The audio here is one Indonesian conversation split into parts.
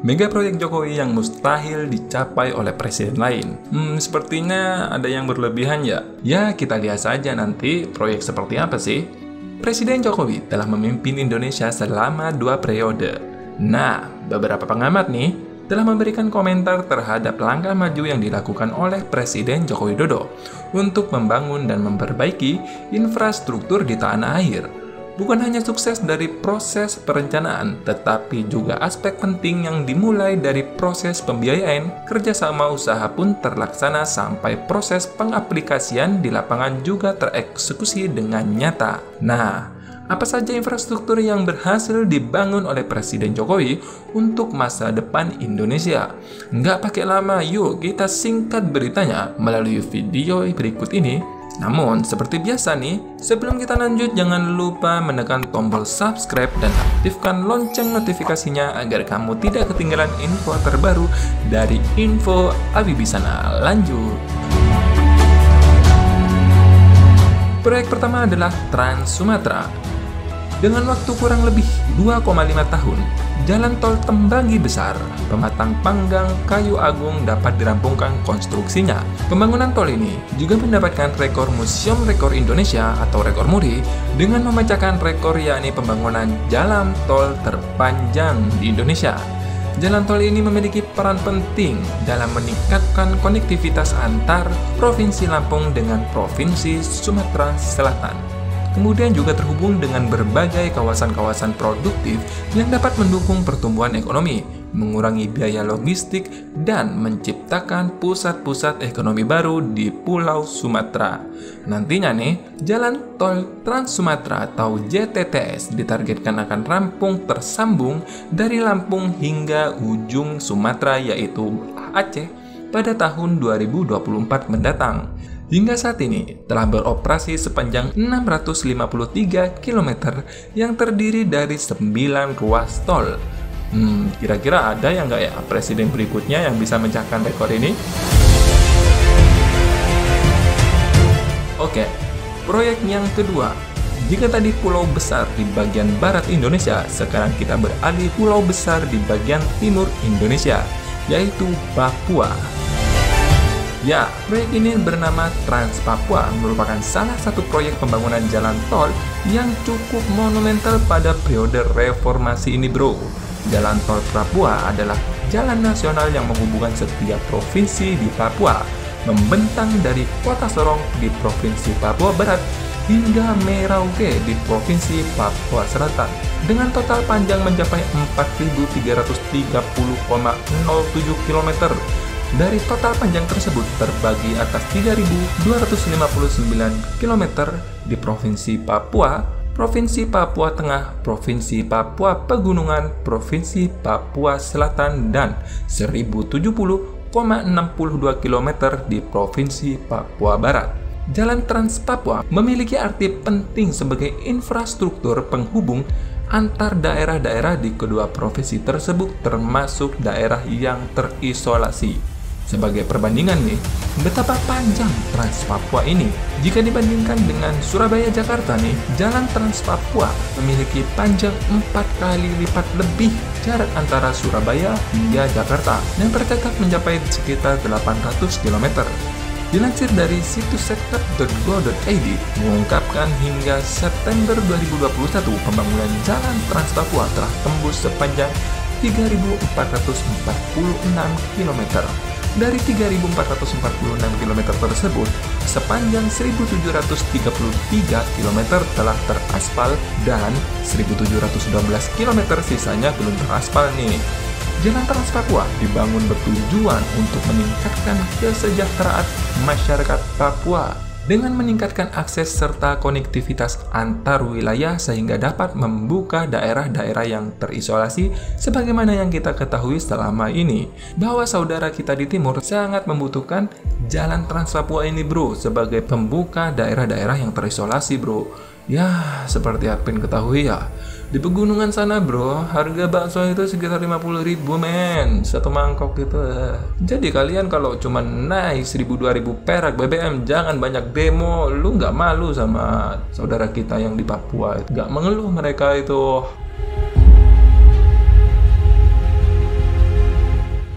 Mega proyek Jokowi yang mustahil dicapai oleh presiden lain. Sepertinya ada yang berlebihan ya. Ya, kita lihat saja nanti proyek seperti apa sih. Presiden Jokowi telah memimpin Indonesia selama 2 periode. Nah, beberapa pengamat nih telah memberikan komentar terhadap langkah maju yang dilakukan oleh Presiden Joko Widodo untuk membangun dan memperbaiki infrastruktur di tanah air. Bukan hanya sukses dari proses perencanaan, tetapi juga aspek penting yang dimulai dari proses pembiayaan, kerjasama usaha pun terlaksana sampai proses pengaplikasian di lapangan juga tereksekusi dengan nyata. Nah, apa saja infrastruktur yang berhasil dibangun oleh Presiden Jokowi untuk masa depan Indonesia? Nggak pakai lama, yuk kita singkat beritanya melalui video berikut ini. Namun, seperti biasa nih, sebelum kita lanjut jangan lupa menekan tombol subscribe dan aktifkan lonceng notifikasinya agar kamu tidak ketinggalan info terbaru dari Info Abibisana. Lanjut. Proyek pertama adalah Trans Sumatera. Dengan waktu kurang lebih 2,5 tahun, jalan tol Tembangi Besar, Pematang Panggang, Kayu Agung dapat dirampungkan konstruksinya. Pembangunan tol ini juga mendapatkan rekor Museum Rekor Indonesia atau rekor muri dengan memecahkan rekor yakni pembangunan jalan tol terpanjang di Indonesia. Jalan tol ini memiliki peran penting dalam meningkatkan konektivitas antar Provinsi Lampung dengan Provinsi Sumatera Selatan. Kemudian juga terhubung dengan berbagai kawasan-kawasan produktif yang dapat mendukung pertumbuhan ekonomi, mengurangi biaya logistik, dan menciptakan pusat-pusat ekonomi baru di Pulau Sumatera. Nantinya nih, Jalan Tol Trans Sumatera atau JTTS ditargetkan akan rampung tersambung dari Lampung hingga ujung Sumatera yaitu Aceh pada tahun 2024 mendatang. Hingga saat ini telah beroperasi sepanjang 653 km yang terdiri dari 9 ruas tol. Kira-kira ada yang nggak ya presiden berikutnya yang bisa memecahkan rekor ini? Oke, proyek yang kedua. Jika tadi pulau besar di bagian barat Indonesia, sekarang kita beralih pulau besar di bagian timur Indonesia, yaitu Papua. Ya, proyek ini bernama Trans Papua merupakan salah satu proyek pembangunan jalan tol yang cukup monumental pada periode reformasi ini, bro. Jalan tol Papua adalah jalan nasional yang menghubungkan setiap provinsi di Papua, membentang dari Kota Sorong di Provinsi Papua Barat hingga Merauke di Provinsi Papua Selatan, dengan total panjang mencapai 4.330,07 km. Dari total panjang tersebut terbagi atas 3.259 km di Provinsi Papua, Provinsi Papua Tengah, Provinsi Papua Pegunungan, Provinsi Papua Selatan, dan 1.070,62 km di Provinsi Papua Barat. Jalan Trans Papua memiliki arti penting sebagai infrastruktur penghubung antar daerah-daerah di kedua provinsi tersebut, termasuk daerah yang terisolasi. Sebagai perbandingan nih, betapa panjang Trans Papua ini. Jika dibandingkan dengan Surabaya-Jakarta nih, jalan Trans Papua memiliki panjang 4 kali lipat lebih jarak antara Surabaya hingga Jakarta, yang tercatat mencapai sekitar 800 km. Dilansir dari situs setup.go.id, mengungkapkan hingga September 2021, pembangunan jalan Trans Papua telah tembus sepanjang 3.446 km. Dari 3.446 km tersebut, sepanjang 1.733 km telah teraspal dan 1.712 km sisanya belum teraspal nih. Jalan Trans Papua dibangun bertujuan untuk meningkatkan kesejahteraan masyarakat Papua dengan meningkatkan akses serta konektivitas antar wilayah sehingga dapat membuka daerah-daerah yang terisolasi sebagaimana yang kita ketahui selama ini, bahwa saudara kita di timur sangat membutuhkan jalan Trans Papua ini, bro, sebagai pembuka daerah-daerah yang terisolasi, bro. Ya, seperti apa yang ketahui ya, di pegunungan sana, bro, harga bakso itu sekitar 50.000 men, satu mangkok gitu. Jadi kalian kalau cuma naik 1.000-2.000 perak BBM, jangan banyak demo. Lu nggak malu sama saudara kita yang di Papua? Nggak mengeluh mereka itu.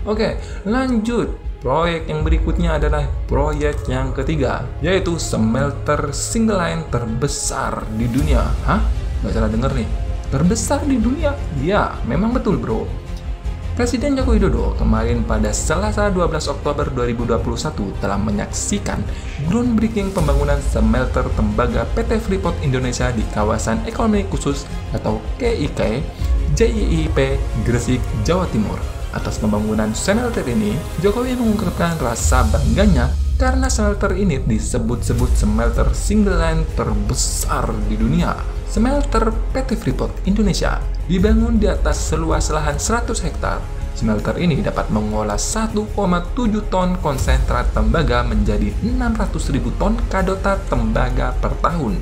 Oke, lanjut. Proyek yang berikutnya adalah proyek yang ketiga, yaitu smelter single line terbesar di dunia. Hah? Nggak salah denger nih. Terbesar di dunia? Ya, memang betul bro. Presiden Joko Widodo kemarin pada Selasa 12 Oktober 2021 telah menyaksikan groundbreaking pembangunan smelter tembaga PT Freeport Indonesia di kawasan ekonomi khusus atau KIK JIIP Gresik, Jawa Timur. Atas pembangunan smelter ini, Jokowi mengungkapkan rasa bangganya karena smelter ini disebut-sebut smelter single line terbesar di dunia. Smelter PT Freeport Indonesia dibangun di atas seluas lahan 100 hektar. Smelter ini dapat mengolah 1,7 ton konsentrat tembaga menjadi 600.000 ton kadota tembaga per tahun,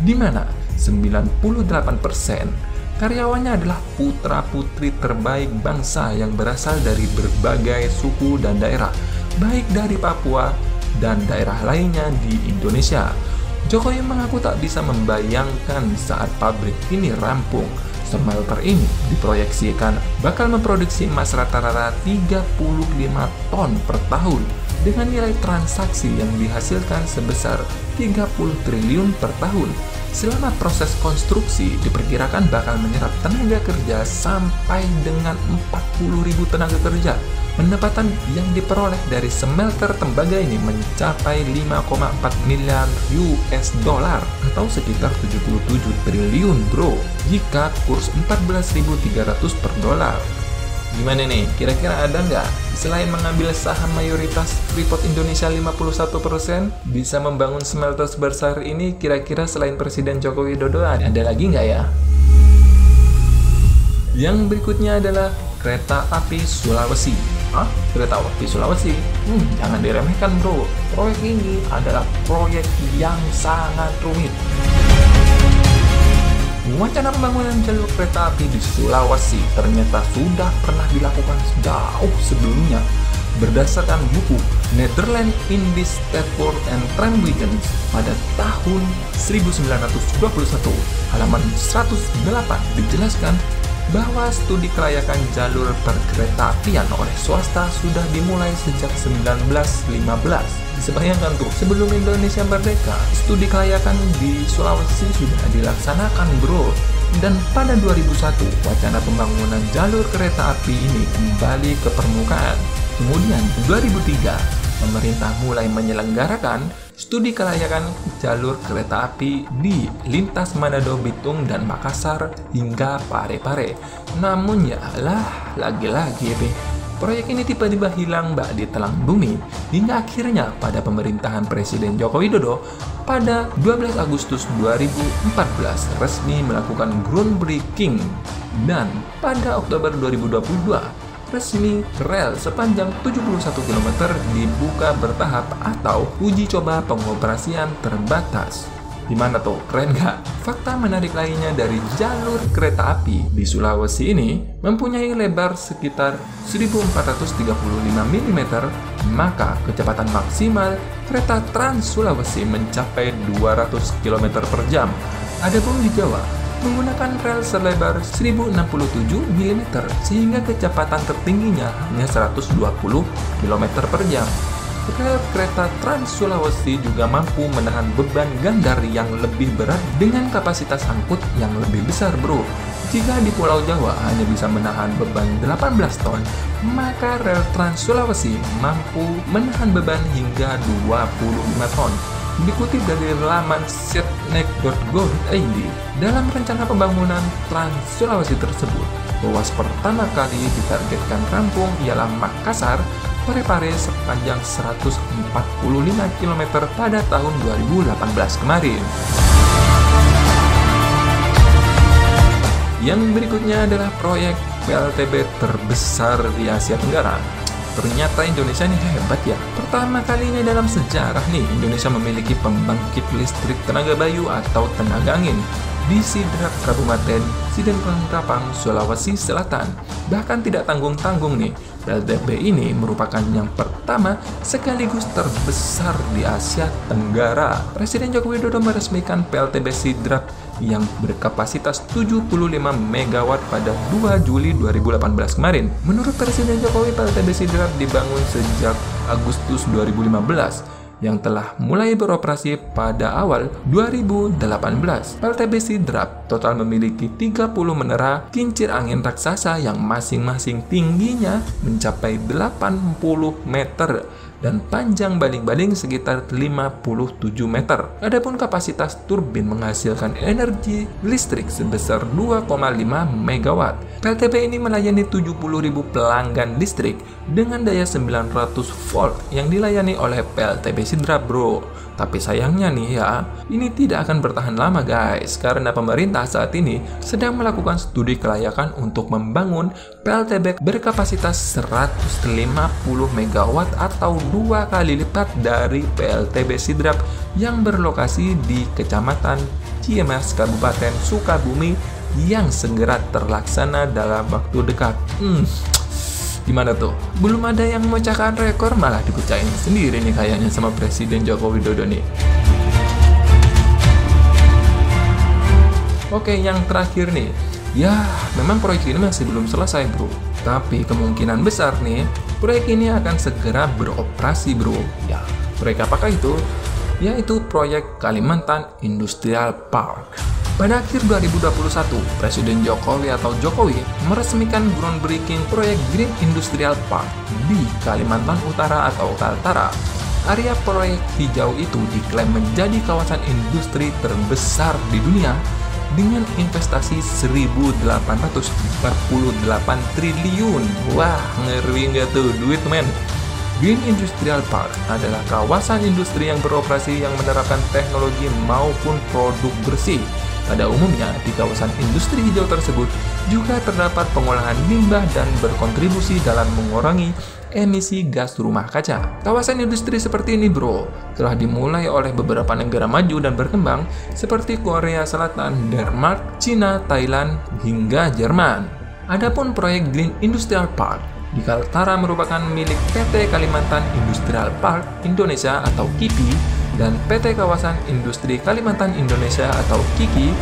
di mana 98% karyawannya adalah putra-putri terbaik bangsa yang berasal dari berbagai suku dan daerah, baik dari Papua dan daerah lainnya di Indonesia. Jokowi mengaku tak bisa membayangkan saat pabrik ini rampung. Smelter ini diproyeksikan bakal memproduksi emas rata-rata 35 ton per tahun dengan nilai transaksi yang dihasilkan sebesar 30 triliun per tahun. Selama proses konstruksi diperkirakan bakal menyerap tenaga kerja sampai dengan 40.000 tenaga kerja. Pendapatan yang diperoleh dari smelter tembaga ini mencapai 5,4 miliar US dollar atau sekitar 77 triliun bro, jika kurs 14.300 per dolar. Gimana nih, kira-kira ada nggak selain mengambil saham mayoritas Freeport Indonesia 51% bisa membangun smelter sebesar ini? Kira-kira selain Presiden Joko Widodo ada lagi nggak ya? Yang berikutnya adalah kereta api Sulawesi. Hah? Kereta api Sulawesi? Jangan diremehkan bro. Proyek ini adalah proyek yang sangat rumit. Wacana pembangunan jalur kereta api di Sulawesi ternyata sudah pernah dilakukan jauh sebelumnya. Berdasarkan buku Netherlands Indisch Stedpoort and Tramwegen pada tahun 1921, halaman 108 dijelaskan bahwa studi kelayakan jalur perkereta-apian oleh swasta sudah dimulai sejak 1915. Bisa bayangkan tuh, sebelum Indonesia merdeka, studi kelayakan di Sulawesi sudah dilaksanakan bro. Dan pada 2001, wacana pembangunan jalur kereta api ini kembali ke permukaan. Kemudian 2003, pemerintah mulai menyelenggarakan studi kelayakan jalur kereta api di lintas Manado, Bitung, dan Makassar hingga Parepare. Namun ya lah, lagi-lagi proyek ini tiba-tiba hilang di telang bumi hingga akhirnya pada pemerintahan Presiden Joko Widodo pada 12 Agustus 2014 resmi melakukan groundbreaking dan pada Oktober 2022 resmi rel sepanjang 71 km dibuka bertahap atau uji coba pengoperasian terbatas. Gimana tuh? Keren nggak? Fakta menarik lainnya dari jalur kereta api di Sulawesi ini mempunyai lebar sekitar 1435 mm, maka kecepatan maksimal kereta Trans Sulawesi mencapai 200 km per jam. Adapun di Jawa, menggunakan rel selebar 1067 mm sehingga kecepatan tertingginya hanya 120 km per jam. Rel kereta Trans Sulawesi juga mampu menahan beban gandar yang lebih berat dengan kapasitas angkut yang lebih besar bro. Jika di Pulau Jawa hanya bisa menahan beban 18 ton, maka rel Trans Sulawesi mampu menahan beban hingga 25 ton. Dikutip dari laman setnek.go.id, dalam rencana pembangunan Trans Sulawesi tersebut, ruas pertama kali ditargetkan rampung ialah Makassar, Parepare sepanjang 145 km pada tahun 2018 kemarin. Yang berikutnya adalah proyek PLTB terbesar di Asia Tenggara. Ternyata Indonesia ini hebat ya. Pertama kalinya dalam sejarah nih, Indonesia memiliki pembangkit listrik tenaga bayu atau tenaga angin di Sidrap Kabupaten Sidempuan, Sulawesi Selatan. Bahkan tidak tanggung-tanggung nih, PLTB ini merupakan yang pertama sekaligus terbesar di Asia Tenggara. Presiden Joko Widodo meresmikan PLTB Sidrap yang berkapasitas 75 MW pada 2 Juli 2018 kemarin. Menurut Presiden Jokowi, PLTB Sidrap dibangun sejak Agustus 2015 yang telah mulai beroperasi pada awal 2018. PLTB Sidrap total memiliki 30 menara kincir angin raksasa yang masing-masing tingginya mencapai 80 meter dan panjang baling-baling sekitar 57 meter. Adapun kapasitas turbin menghasilkan energi listrik sebesar 2,5 MW. PLTB ini melayani 70.000 pelanggan listrik dengan daya 900 volt yang dilayani oleh PLTB Sidrap, bro. Tapi sayangnya nih ya, ini tidak akan bertahan lama guys, karena pemerintah saat ini sedang melakukan studi kelayakan untuk membangun PLTB berkapasitas 150 MW atau 2 kali lipat dari PLTB Sidrap yang berlokasi di Kecamatan Ciamis, Kabupaten Sukabumi yang segera terlaksana dalam waktu dekat. Gimana tuh? Belum ada yang memecahkan rekor, malah dipecahin sendiri nih kayaknya sama Presiden Joko Widodo nih. Oke, yang terakhir nih. Ya, memang proyek ini masih belum selesai, bro. Tapi kemungkinan besar nih, proyek ini akan segera beroperasi, bro. Ya, proyek apakah itu? Yaitu proyek Kalimantan Industrial Park. Pada akhir 2021, Presiden Jokowi atau Jokowi meresmikan groundbreaking proyek Green Industrial Park di Kalimantan Utara atau Kaltara. Area proyek hijau itu diklaim menjadi kawasan industri terbesar di dunia dengan investasi 1.848 triliun. Wah, ngeri nggak tuh duit, men? Green Industrial Park adalah kawasan industri yang beroperasi yang menerapkan teknologi maupun produk bersih. Pada umumnya, di kawasan industri hijau tersebut juga terdapat pengolahan limbah dan berkontribusi dalam mengurangi emisi gas rumah kaca. Kawasan industri seperti ini, bro, telah dimulai oleh beberapa negara maju dan berkembang seperti Korea Selatan, Denmark, Cina, Thailand, hingga Jerman. Adapun proyek Green Industrial Park di Kaltara merupakan milik PT Kalimantan Industrial Park Indonesia atau KIPI dan PT Kawasan Industri Kalimantan Indonesia atau KIKI.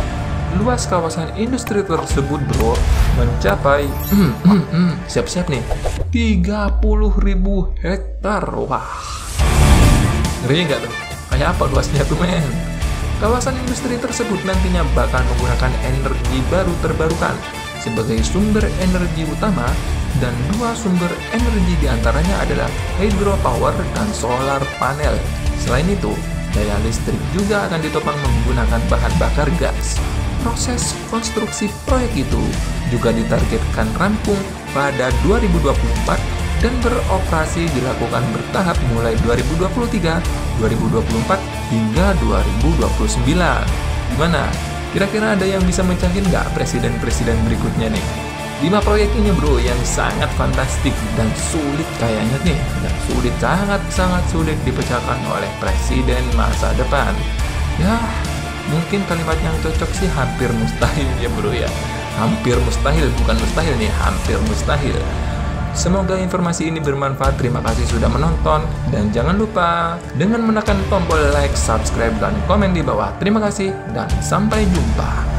Luas kawasan industri tersebut, bro, mencapai siap-siap nih 30.000 hektar. Wah, ngeri nggak tuh? Kayak apa luasnya tuh, men? Kawasan industri tersebut nantinya bakal menggunakan energi baru terbarukan sebagai sumber energi utama, dan 2 sumber energi diantaranya adalah hydropower dan solar panel. Selain itu, daya listrik juga akan ditopang menggunakan bahan bakar gas. Proses konstruksi proyek itu juga ditargetkan rampung pada 2024 dan beroperasi dilakukan bertahap mulai 2023, 2024, hingga 2029. Gimana? Kira-kira ada yang bisa mecahin nggak presiden-presiden berikutnya nih? 5 proyek ini, bro, yang sangat fantastik dan sulit kayaknya nih. Dan sulit, sangat sulit dipecahkan oleh presiden masa depan. Ya, mungkin kalimat yang cocok sih hampir mustahil ya, bro ya. Hampir mustahil, bukan mustahil nih, hampir mustahil. Semoga informasi ini bermanfaat. Terima kasih sudah menonton. Dan jangan lupa dengan menekan tombol like, subscribe, dan komen di bawah. Terima kasih dan sampai jumpa.